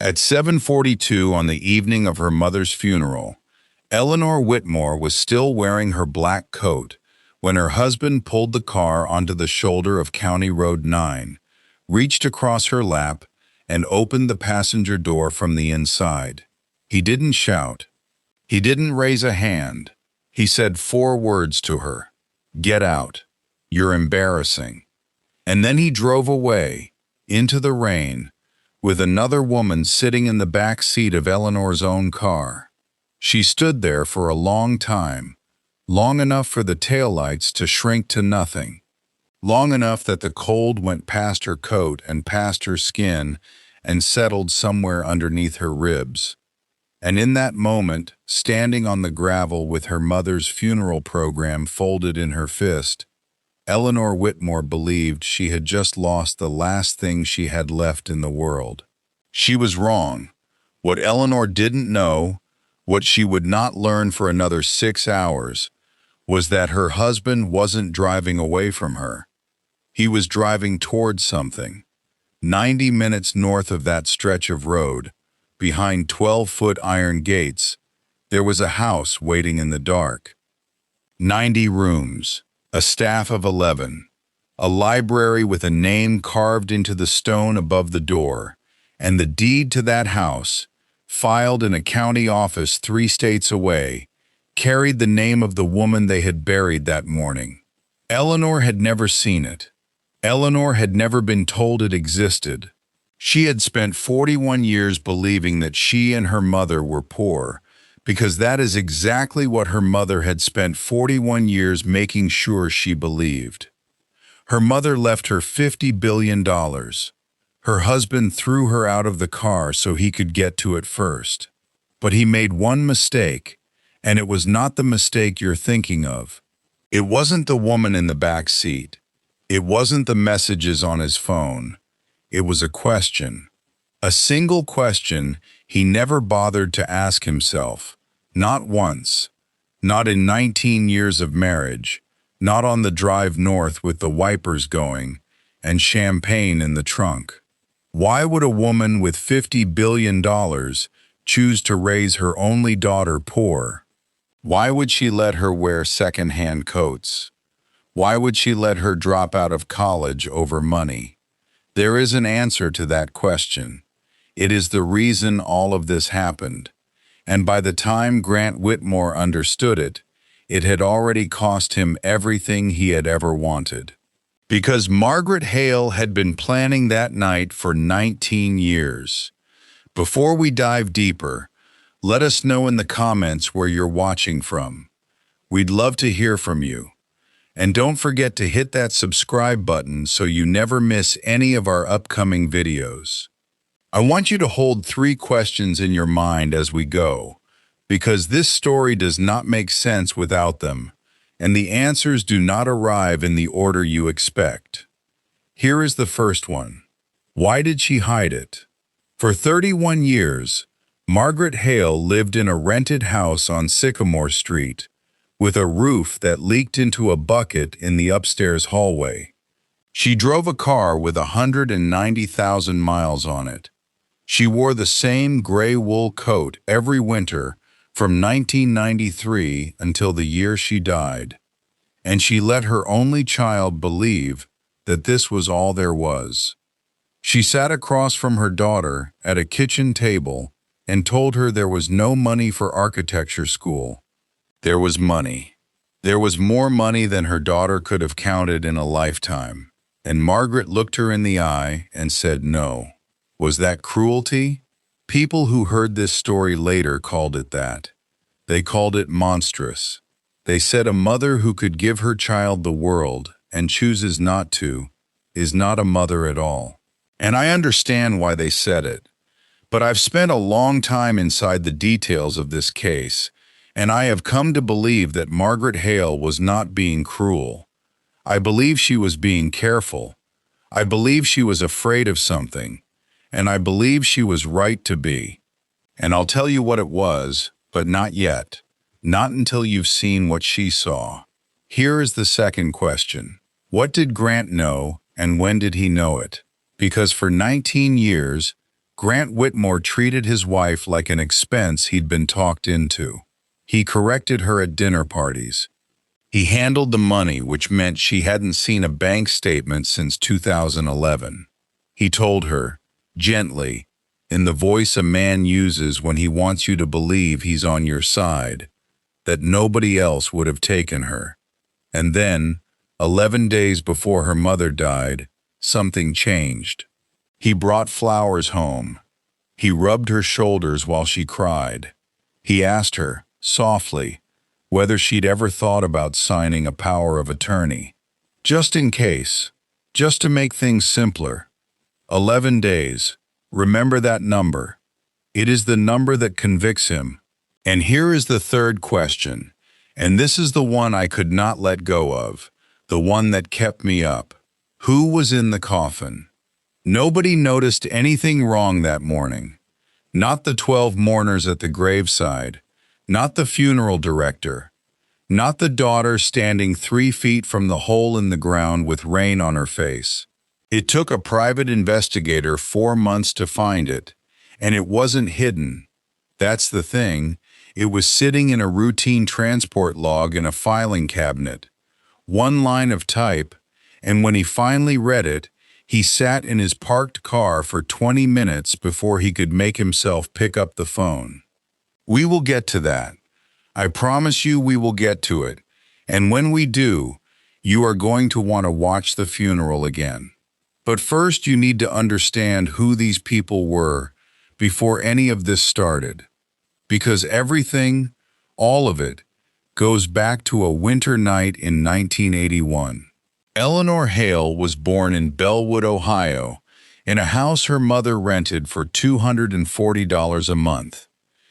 At 7:42 on the evening of her mother's funeral, Eleanor Whitmore was still wearing her black coat when her husband pulled the car onto the shoulder of County Road 9, reached across her lap, and opened the passenger door from the inside. He didn't shout. He didn't raise a hand. He said 4 words to her. "Get out. You're embarrassing." And then he drove away, into the rain, with another woman sitting in the back seat of Eleanor's own car. She stood there for a long time, long enough for the taillights to shrink to nothing, long enough that the cold went past her coat and past her skin and settled somewhere underneath her ribs. And in that moment, standing on the gravel with her mother's funeral program folded in her fist, Eleanor Whitmore believed she had just lost the last thing she had left in the world. She was wrong. What Eleanor didn't know, what she would not learn for another 6 hours, was that her husband wasn't driving away from her. He was driving towards something. 90 minutes north of that stretch of road, behind 12-foot iron gates, there was a house waiting in the dark. 90 rooms, a staff of 11, a library with a name carved into the stone above the door, and the deed to that house, filed in a county office 3 states away, carried the name of the woman they had buried that morning. Eleanor had never seen it. Eleanor had never been told it existed. She had spent 41 years believing that she and her mother were poor, because that is exactly what her mother had spent 41 years making sure she believed. Her mother left her $50 billion. Her husband threw her out of the car so he could get to it first. But he made one mistake, and it was not the mistake you're thinking of. It wasn't the woman in the back seat. It wasn't the messages on his phone. It was a question. A single question he never bothered to ask himself. Not once. Not in 19 years of marriage. Not on the drive north with the wipers going and champagne in the trunk. Why would a woman with $50 billion choose to raise her only daughter poor? Why would she let her wear second-hand coats? Why would she let her drop out of college over money? There is an answer to that question. It is the reason all of this happened. And by the time Grant Whitmore understood it, it had already cost him everything he had ever wanted. Because Margaret Hale had been planning that night for 19 years. Before we dive deeper, let us know in the comments where you're watching from. We'd love to hear from you. And don't forget to hit that subscribe button so you never miss any of our upcoming videos. I want you to hold 3 questions in your mind as we go, because this story does not make sense without them, and the answers do not arrive in the order you expect. Here is the first one. Why did she hide it? For 31 years, Margaret Hale lived in a rented house on Sycamore Street, with a roof that leaked into a bucket in the upstairs hallway. She drove a car with 190,000 miles on it. She wore the same gray wool coat every winter from 1993 until the year she died. And she let her only child believe that this was all there was. She sat across from her daughter at a kitchen table and told her there was no money for architecture school. There was money. There was more money than her daughter could have counted in a lifetime. And Margaret looked her in the eye and said no. Was that cruelty? People who heard this story later called it that. They called it monstrous. They said a mother who could give her child the world and chooses not to is not a mother at all. And I understand why they said it. But I've spent a long time inside the details of this case, and I have come to believe that Margaret Hale was not being cruel. I believe she was being careful. I believe she was afraid of something. And I believe she was right to be. And I'll tell you what it was, but not yet. Not until you've seen what she saw. Here is the second question. What did Grant know, and when did he know it? Because for 19 years, Grant Whitmore treated his wife like an expense he'd been talked into. He corrected her at dinner parties. He handled the money, which meant she hadn't seen a bank statement since 2011. He told her, gently, in the voice a man uses when he wants you to believe he's on your side, that nobody else would have taken her. And then, 11 days before her mother died, something changed. He brought flowers home. He rubbed her shoulders while she cried. He asked her, softly, whether she'd ever thought about signing a power of attorney. Just in case, just to make things simpler. 11 days. Remember that number. It is the number that convicts him. And here is the third question, and this is the one I could not let go of, the one that kept me up. Who was in the coffin? Nobody noticed anything wrong that morning. Not the 12 mourners at the graveside, not the funeral director, not the daughter standing 3 feet from the hole in the ground with rain on her face. It took a private investigator 4 months to find it, and it wasn't hidden. That's the thing. It was sitting in a routine transport log in a filing cabinet. 1 line of type, and when he finally read it, he sat in his parked car for 20 minutes before he could make himself pick up the phone. We will get to that. I promise you we will get to it. And when we do, you are going to want to watch the funeral again. But first you need to understand who these people were before any of this started. Because everything, all of it, goes back to a winter night in 1981. Eleanor Hale was born in Bellwood, Ohio, in a house her mother rented for $240 a month.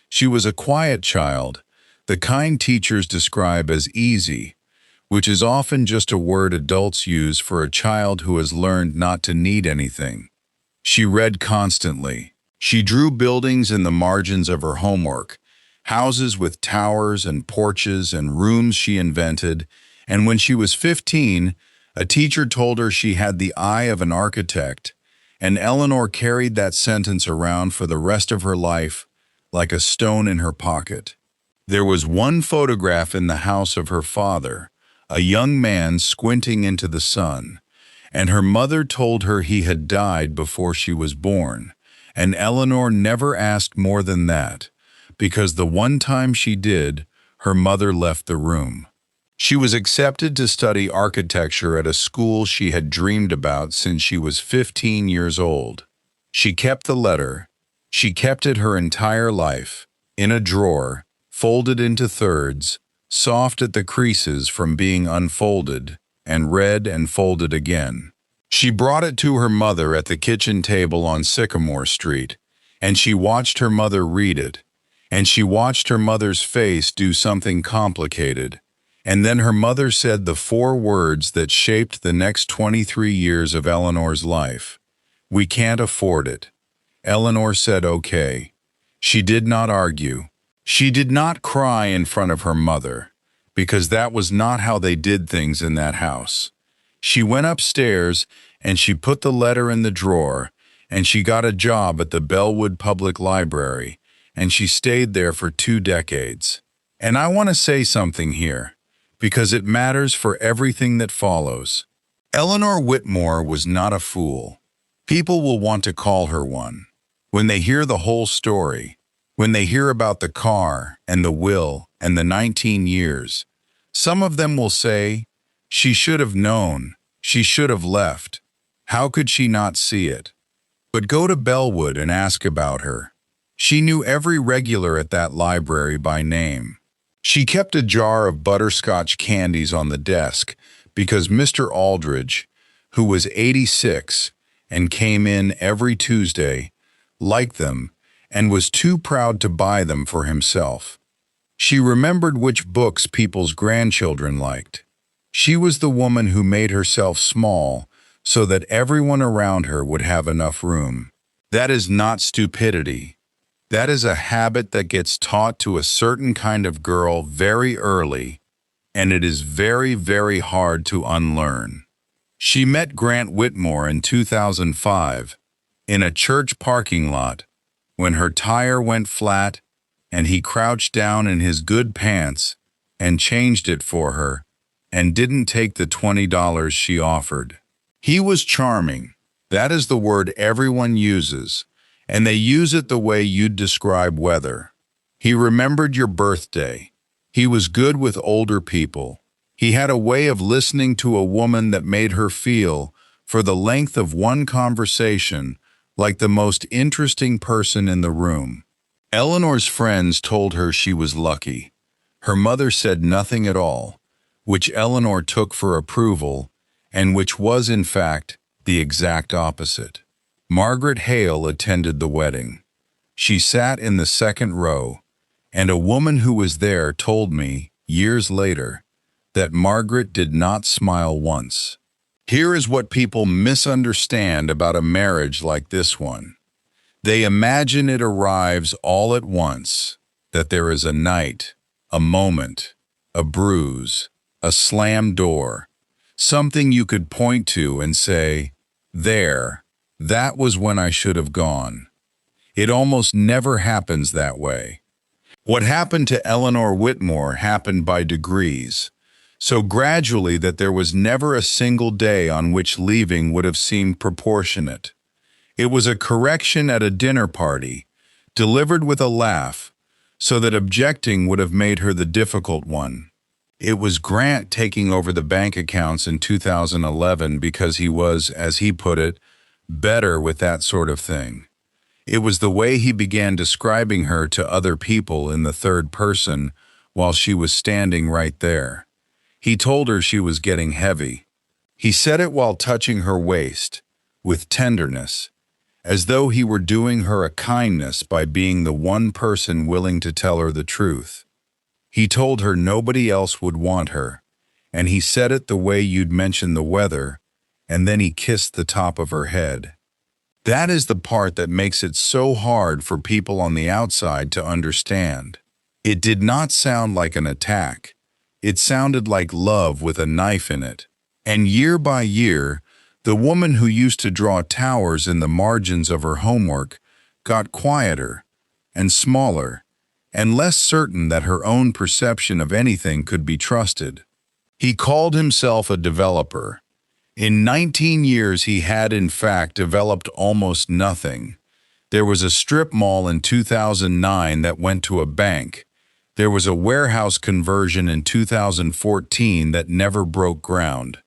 She was a quiet child, the kind teachers describe as easy, which is often just a word adults use for a child who has learned not to need anything. She read constantly. She drew buildings in the margins of her homework, houses with towers and porches and rooms she invented, and when she was 15, a teacher told her she had the eye of an architect, and Eleanor carried that sentence around for the rest of her life like a stone in her pocket. There was one photograph in the house of her father, a young man squinting into the sun, and her mother told her he had died before she was born, and Eleanor never asked more than that, because the one time she did, her mother left the room. She was accepted to study architecture at a school she had dreamed about since she was 15 years old. She kept the letter. She kept it her entire life, in a drawer, folded into thirds, soft at the creases from being unfolded, and read and folded again. She brought it to her mother at the kitchen table on Sycamore Street, and she watched her mother read it, and she watched her mother's face do something complicated. And then her mother said the 4 words that shaped the next 23 years of Eleanor's life. We can't afford it. Eleanor said okay. She did not argue. She did not cry in front of her mother, because that was not how they did things in that house. She went upstairs and she put the letter in the drawer, and she got a job at the Bellwood Public Library, and she stayed there for 2 decades. And I want to say something here, because it matters for everything that follows. Eleanor Whitmore was not a fool. People will want to call her one. When they hear the whole story, when they hear about the car and the will and the 19 years, some of them will say, she should have known, she should have left. How could she not see it? But go to Bellwood and ask about her. She knew every regular at that library by name. She kept a jar of butterscotch candies on the desk because Mr. Aldridge, who was 86 and came in every Tuesday, liked them and was too proud to buy them for himself. She remembered which books people's grandchildren liked. She was the woman who made herself small so that everyone around her would have enough room. That is not stupidity. That is a habit that gets taught to a certain kind of girl very early, and it is very, very hard to unlearn. She met Grant Whitmore in 2005, in a church parking lot, when her tire went flat and he crouched down in his good pants and changed it for her and didn't take the $20 she offered. He was charming. That is the word everyone uses, and they use it the way you'd describe weather. He remembered your birthday. He was good with older people. He had a way of listening to a woman that made her feel, for the length of one conversation, like the most interesting person in the room. Eleanor's friends told her she was lucky. Her mother said nothing at all, which Eleanor took for approval, and which was, in fact, the exact opposite. Margaret Hale attended the wedding. She sat in the second row, and a woman who was there told me, years later, that Margaret did not smile once. Here is what people misunderstand about a marriage like this one. They imagine it arrives all at once, that there is a night, a moment, a bruise, a slammed door, something you could point to and say, "There, that was when I should have gone." It almost never happens that way. What happened to Eleanor Whitmore happened by degrees, so gradually that there was never a single day on which leaving would have seemed proportionate. It was a correction at a dinner party, delivered with a laugh, so that objecting would have made her the difficult one. It was Grant taking over the bank accounts in 2011 because he was, as he put it, better with that sort of thing. It was the way he began describing her to other people in the third person while she was standing right there. He told her she was getting heavy. He said it while touching her waist, with tenderness, as though he were doing her a kindness by being the one person willing to tell her the truth. He told her nobody else would want her, and he said it the way you'd mention the weather, and then he kissed the top of her head. That is the part that makes it so hard for people on the outside to understand. It did not sound like an attack. It sounded like love with a knife in it. And year by year, the woman who used to draw towers in the margins of her homework got quieter and smaller and less certain that her own perception of anything could be trusted. He called himself a developer. In 19 years, he had, in fact, developed almost nothing. There was a strip mall in 2009 that went to a bank. There was a warehouse conversion in 2014 that never broke ground.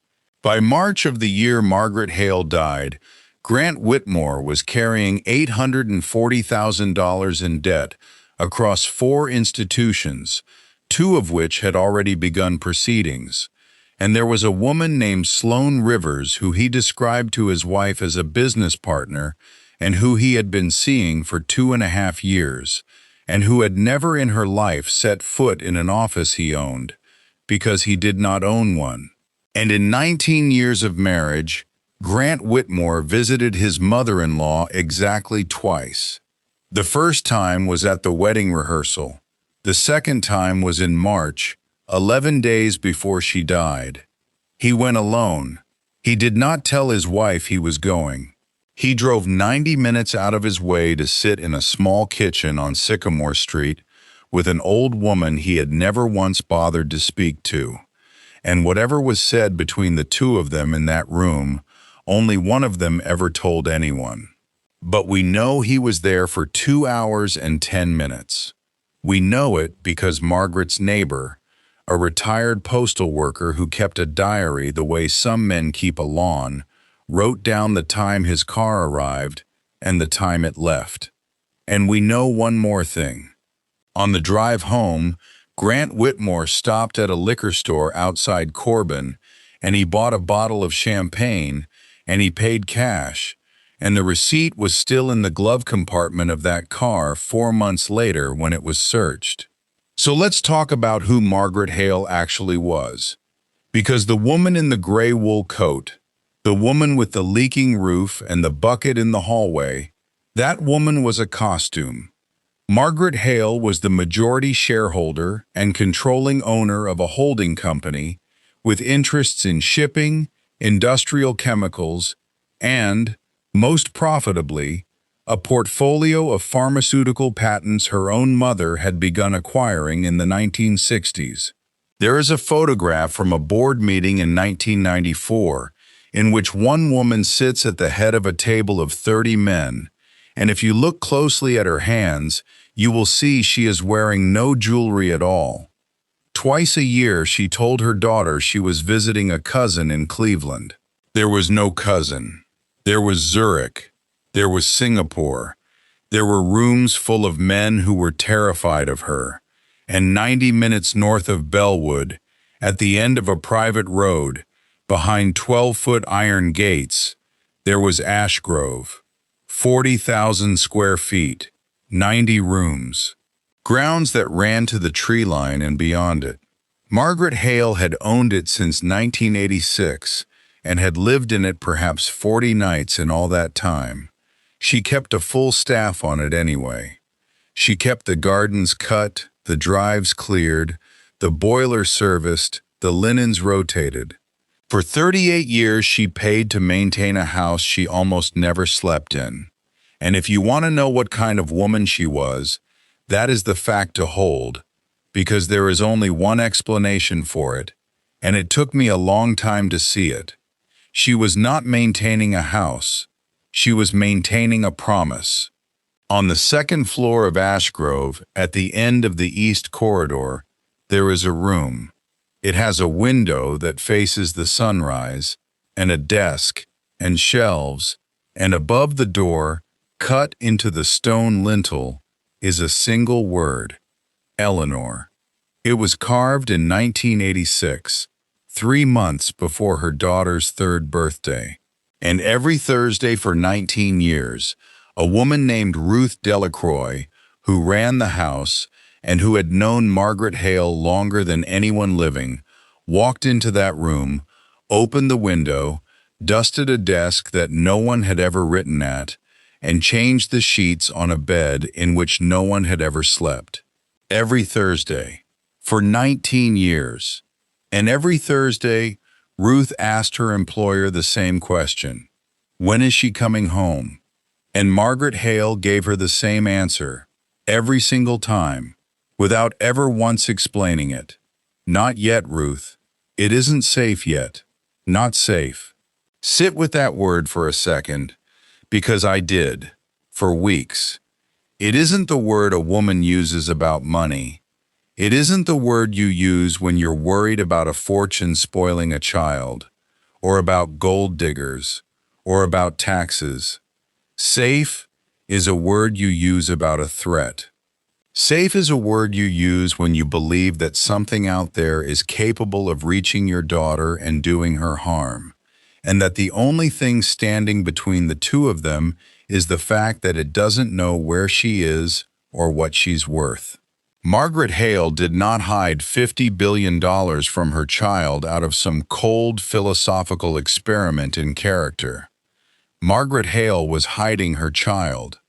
By March of the year Margaret Hale died, Grant Whitmore was carrying $840,000 in debt across 4 institutions, 2 of which had already begun proceedings. And there was a woman named Sloan Rivers who he described to his wife as a business partner and who he had been seeing for 2.5 years, and who had never in her life set foot in an office he owned, because he did not own one. And in 19 years of marriage, Grant Whitmore visited his mother-in-law exactly twice. The first time was at the wedding rehearsal. The second time was in March, 11 days before she died. He went alone. He did not tell his wife he was going. He drove 90 minutes out of his way to sit in a small kitchen on Sycamore Street with an old woman he had never once bothered to speak to. And whatever was said between the two of them in that room, only one of them ever told anyone. But we know he was there for 2 hours and 10 minutes. We know it because Margaret's neighbor, a retired postal worker who kept a diary the way some men keep a lawn, wrote down the time his car arrived and the time it left. And we know one more thing. On the drive home, Grant Whitmore stopped at a liquor store outside Corbin, and he bought a bottle of champagne, and he paid cash, and the receipt was still in the glove compartment of that car 4 months later when it was searched. So let's talk about who Margaret Hale actually was. Because the woman in the gray wool coat, the woman with the leaking roof and the bucket in the hallway, that woman was a costume. Margaret Hale was the majority shareholder and controlling owner of a holding company with interests in shipping, industrial chemicals, and, Most profitably, a portfolio of pharmaceutical patents her own mother had begun acquiring in the 1960s. There is a photograph from a board meeting in 1994 in which one woman sits at the head of a table of 30 men, and if you look closely at her hands, you will see she is wearing no jewelry at all. Twice a year, she told her daughter she was visiting a cousin in Cleveland. There was no cousin. There was Zurich. There was Singapore. There were rooms full of men who were terrified of her. And 90 minutes north of Bellwood, at the end of a private road, behind 12-foot iron gates, there was Ashgrove. 40,000 square feet, 90 rooms. Grounds that ran to the tree line and beyond it. Margaret Hale had owned it since 1986 and had lived in it perhaps 40 nights in all that time. She kept a full staff on it anyway. She kept the gardens cut, the drives cleared, the boiler serviced, the linens rotated. For 38 years she paid to maintain a house she almost never slept in. And if you want to know what kind of woman she was, that is the fact to hold, because there is only one explanation for it, and it took me a long time to see it. She was not maintaining a house. She was maintaining a promise. On the second floor of Ashgrove, at the end of the east corridor, there is a room. It has a window that faces the sunrise, and a desk, and shelves, and above the door, cut into the stone lintel, is a single word, Eleanor. It was carved in 1986, 3 months before her daughter's 3rd birthday. And every Thursday for 19 years, a woman named Ruth Delacroix, who ran the house and who had known Margaret Hale longer than anyone living, walked into that room, opened the window, dusted a desk that no one had ever written at, and changed the sheets on a bed in which no one had ever slept. Every Thursday, for 19 years. And every Thursday, Ruth asked her employer the same question. When is she coming home? And Margaret Hale gave her the same answer, every single time, without ever once explaining it. Not yet, Ruth. It isn't safe yet. Not safe. Sit with that word for a second, because I did, for weeks. It isn't the word a woman uses about money. It isn't the word you use when you're worried about a fortune spoiling a child, or about gold diggers, or about taxes. Safe is a word you use about a threat. Safe is a word you use when you believe that something out there is capable of reaching your daughter and doing her harm, and that the only thing standing between the two of them is the fact that it doesn't know where she is or what she's worth. Margaret Hale did not hide $50 billion from her child out of some cold philosophical experiment in character. Margaret Hale was hiding her child,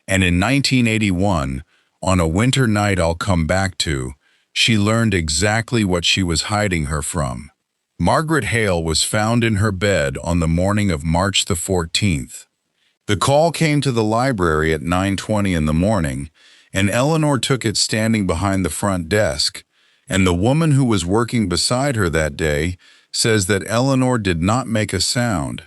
and in 1981, on a winter night I'll come back to, she learned exactly what she was hiding her from. Margaret Hale was found in her bed on the morning of March the 14th. The call came to the library at 9:20 in the morning, and Eleanor took it standing behind the front desk, and the woman who was working beside her that day says that Eleanor did not make a sound.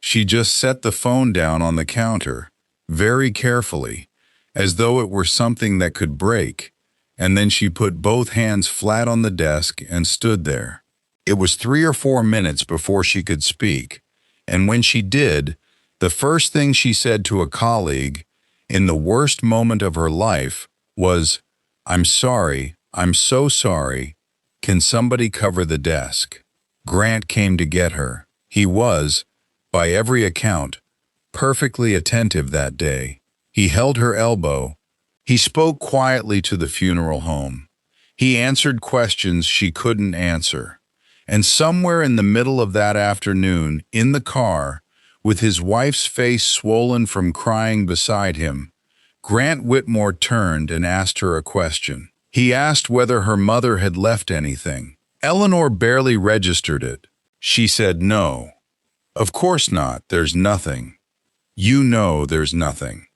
She just set the phone down on the counter, very carefully, as though it were something that could break, and then she put both hands flat on the desk and stood there. It was 3 or 4 minutes before she could speak, and when she did, the first thing she said to a colleague, in the worst moment of her life, was, "I'm sorry, I'm so sorry. Can somebody cover the desk?" Grant came to get her. He was, by every account, perfectly attentive that day. He held her elbow. He spoke quietly to the funeral home. He answered questions she couldn't answer. And somewhere in the middle of that afternoon, in the car, with his wife's face swollen from crying beside him, Grant Whitmore turned and asked her a question. He asked whether her mother had left anything. Eleanor barely registered it. She said no. "Of course not, there's nothing." You know there's nothing.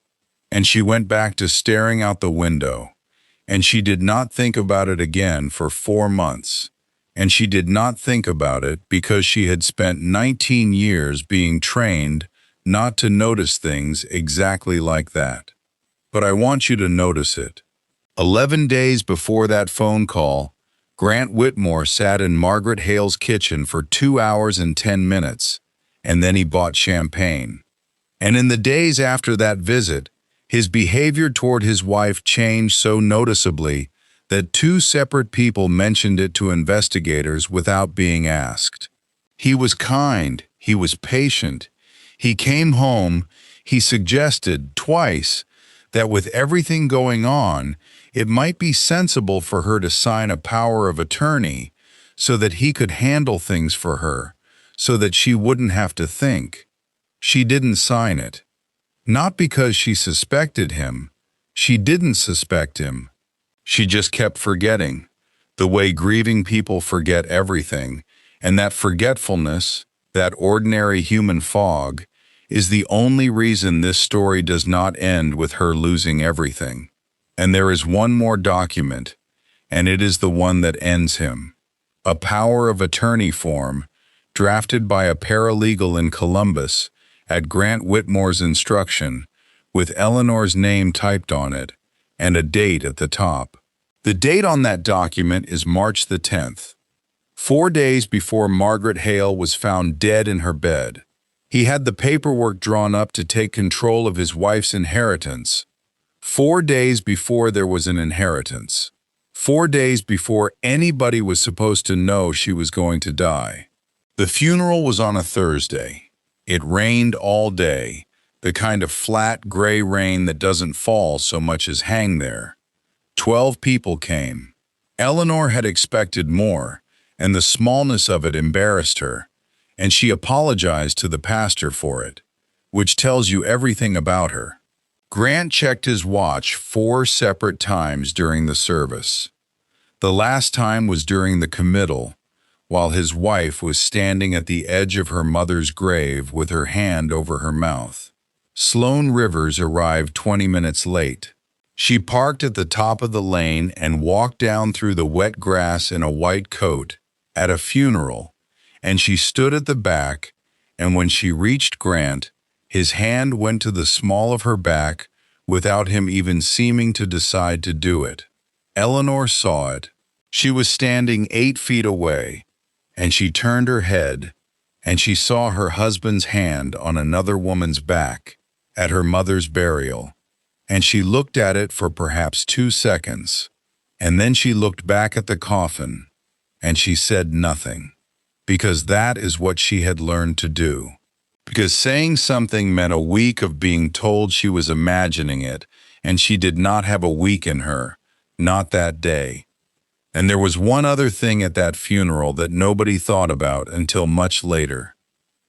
And she went back to staring out the window. And she did not think about it again for 4 months. And she did not think about it because she had spent 19 years being trained not to notice things exactly like that. But I want you to notice it. 11 days before that phone call, Grant Whitmore sat in Margaret Hale's kitchen for 2 hours and 10 minutes, and then he bought champagne. And in the days after that visit, his behavior toward his wife changed so noticeably that 2 separate people mentioned it to investigators without being asked. He was kind, he was patient. He came home, he suggested twice that with everything going on, it might be sensible for her to sign a power of attorney so that he could handle things for her, so that she wouldn't have to think. She didn't sign it. Not because she suspected him. She didn't suspect him. She just kept forgetting, the way grieving people forget everything, and that forgetfulness, that ordinary human fog, is the only reason this story does not end with her losing everything. And there is one more document, and it is the one that ends him. A power of attorney form, drafted by a paralegal in Columbus, at Grant Whitmore's instruction, with Eleanor's name typed on it, and a date at the top. The date on that document is March the 10th, 4 days before Margaret Hale was found dead in her bed. He had the paperwork drawn up to take control of his wife's inheritance. 4 days before there was an inheritance. 4 days before anybody was supposed to know she was going to die. The funeral was on a Thursday. It rained all day, the kind of flat, gray rain that doesn't fall so much as hang there. 12 people came. Eleanor had expected more, and the smallness of it embarrassed her, and she apologized to the pastor for it, which tells you everything about her. Grant checked his watch 4 separate times during the service. The last time was during the committal, while his wife was standing at the edge of her mother's grave with her hand over her mouth. Sloan Rivers arrived 20 minutes late. She parked at the top of the lane and walked down through the wet grass in a white coat, at a funeral, and she stood at the back, and when she reached Grant, his hand went to the small of her back without him even seeming to decide to do it. Eleanor saw it. She was standing 8 feet away, and she turned her head, and she saw her husband's hand on another woman's back at her mother's burial, and she looked at it for perhaps 2 seconds, and then she looked back at the coffin, and she said nothing, because that is what she had learned to do. Because saying something meant a week of being told she was imagining it, and she did not have a week in her, not that day. And there was one other thing at that funeral that nobody thought about until much later.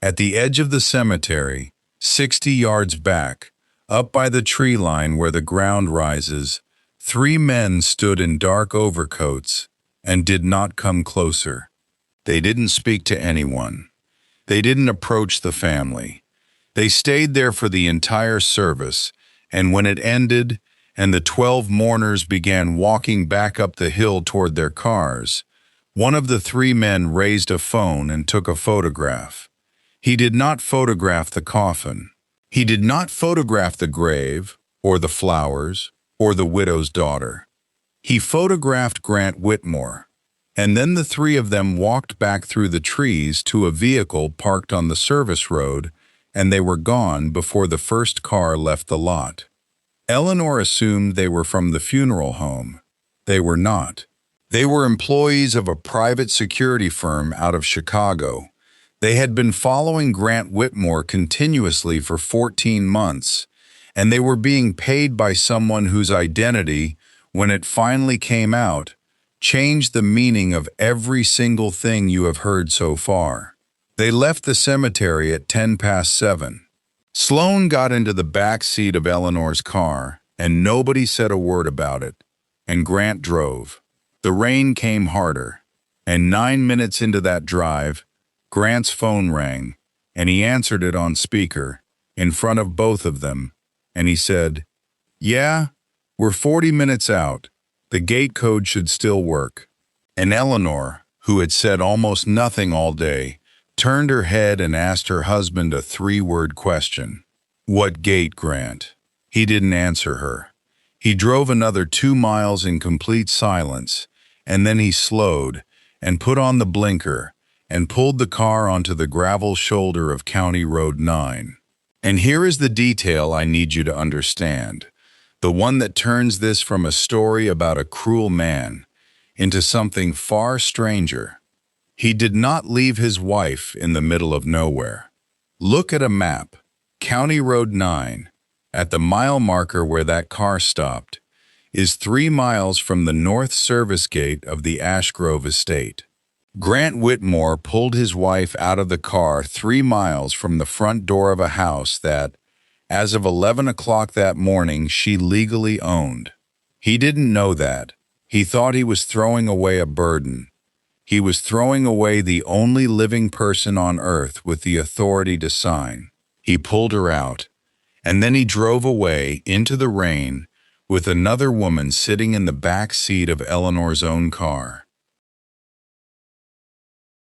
At the edge of the cemetery, 60 yards back, up by the tree line where the ground rises, 3 men stood in dark overcoats and did not come closer. They didn't speak to anyone. They didn't approach the family. They stayed there for the entire service, and when it ended, and the 12 mourners began walking back up the hill toward their cars, one of the 3 men raised a phone and took a photograph. He did not photograph the coffin. He did not photograph the grave, or the flowers, or the widow's daughter. He photographed Grant Whitmore, and then the 3 of them walked back through the trees to a vehicle parked on the service road, and they were gone before the first car left the lot. Eleanor assumed they were from the funeral home. They were not. They were employees of a private security firm out of Chicago. They had been following Grant Whitmore continuously for 14 months, and they were being paid by someone whose identity, when it finally came out, changed the meaning of every single thing you have heard so far. They left the cemetery at 7:10. Sloan got into the back seat of Eleanor's car, and nobody said a word about it, and Grant drove. The rain came harder, and 9 minutes into that drive, Grant's phone rang, and he answered it on speaker, in front of both of them, and he said, "Yeah, we're 40 minutes out. The gate code should still work." And Eleanor, who had said almost nothing all day, turned her head and asked her husband a three-word question. "What gate, Grant?" He didn't answer her. He drove another 2 miles in complete silence, and then he slowed and put on the blinker and pulled the car onto the gravel shoulder of County Road 9. And here is the detail I need you to understand, the one that turns this from a story about a cruel man into something far stranger. He did not leave his wife in the middle of nowhere. Look at a map. County Road 9, at the mile marker where that car stopped, is 3 miles from the north service gate of the Ash Grove estate. Grant Whitmore pulled his wife out of the car 3 miles from the front door of a house that, as of 11 o'clock that morning, she legally owned. He didn't know that. He thought he was throwing away a burden. He was throwing away the only living person on earth with the authority to sign. He pulled her out, and then he drove away into the rain with another woman sitting in the back seat of Eleanor's own car.